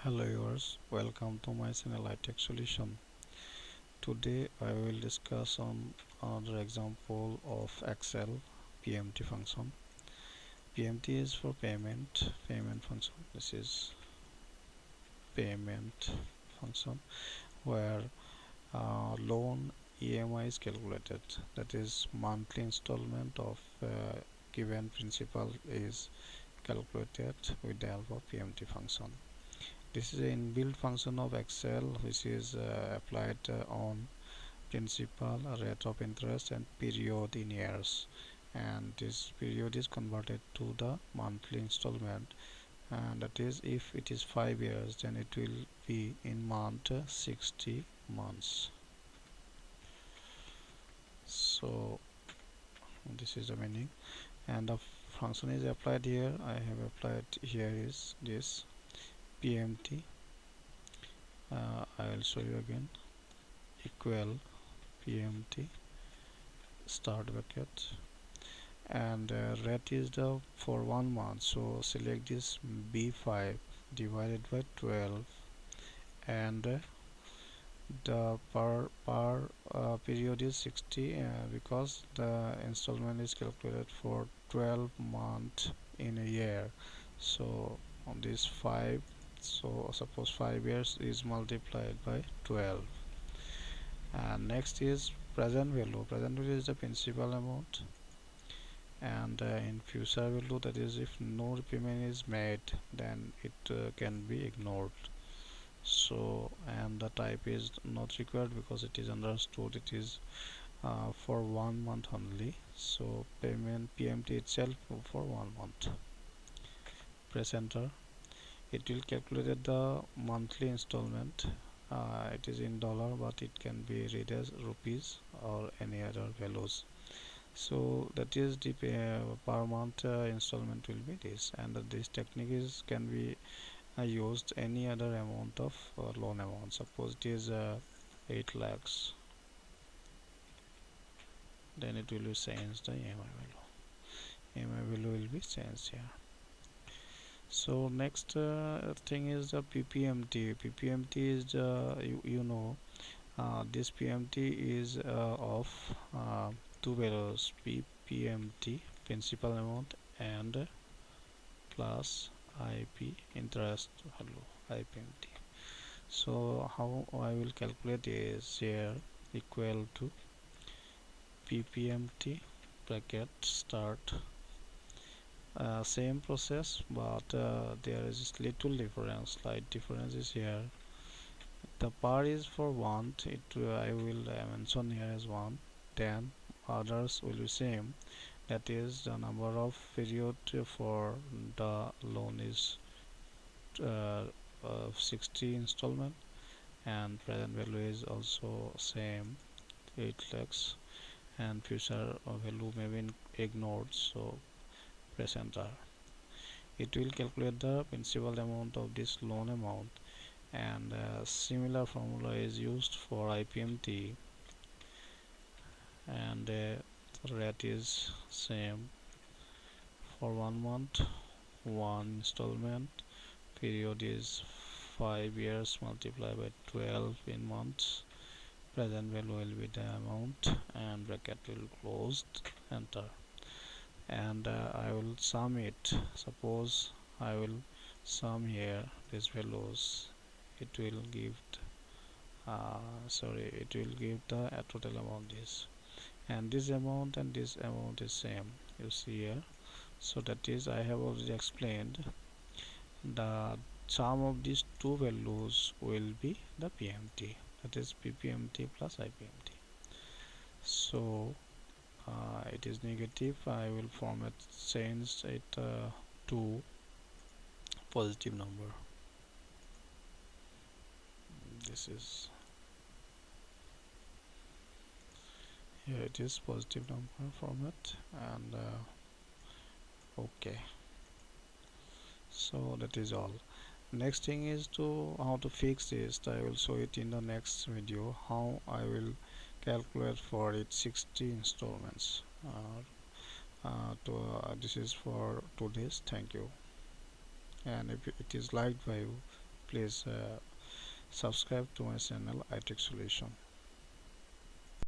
Hello viewers, welcome to my channel itechsolution. Today I will discuss on another example of Excel PMT function. PMT is for payment function. This is payment function where loan EMI is calculated. That is monthly installment of given principal is calculated with the help of PMT function. This is an inbuilt function of Excel which is applied on principal, rate of interest and period in years, and this period is converted to the monthly installment, and that is if it is 5 years then it will be in month 60 months. So this is the meaning, and the function is applied here. I have applied here is this PMT. I will show you again. Equal PMT start bracket, and rate is the for 1 month, so select this B5 divided by 12, and the per period is 60 because the installment is calculated for 12 months in a year. So on this 5, so suppose 5 years is multiplied by 12. And next is present value. Present value is the principal amount, and in future value, that is if no repayment is made then it can be ignored. So, and the type is not required because it is understood it is for 1 month only. So payment PMT itself for 1 month. Press enter. It will calculate the monthly installment. It is in dollar, but it can be read as rupees or any other values. So that is the per month installment will be this, and this technique is can be used any other amount of loan amount. Suppose it is 8 lakhs, then it will be changed the EMI value. EMI value will be changed here. So next thing is the PPMT. PPMT is the this PMT is of two values, PPMT principal amount and plus IP interest value, IPMT. So how I will calculate is here equal to PPMT bracket start. Same process, but there is little difference. Slight difference is here. The par is for 1. I will mention here as 1. Then others will be same. That is the number of period for the loan is 60 installment, and present value is also same 8 lakhs, and future value may be ignored. So press enter. It will calculate the principal amount of this loan amount, and similar formula is used for IPMT, and rate is same for 1 month, 1 installment, period is 5 years multiplied by 12 in months, present value will be the amount, and bracket will close, enter. And I will sum it. Suppose I will sum here these values, it will give it will give the total amount is, and this amount and this amount is same, you see here. So that is I have already explained, the sum of these two values will be the PMT, that is PPMT plus IPMT. So it is negative, I will format change it to positive number. This is here, it is positive number format, and okay. So that is all. Next thing is to how to fix this. I will show it in the next video, how I will calculate for it 60 installments. This is for today's. Thank you, and if it is liked by you, please subscribe to my channel itech solution.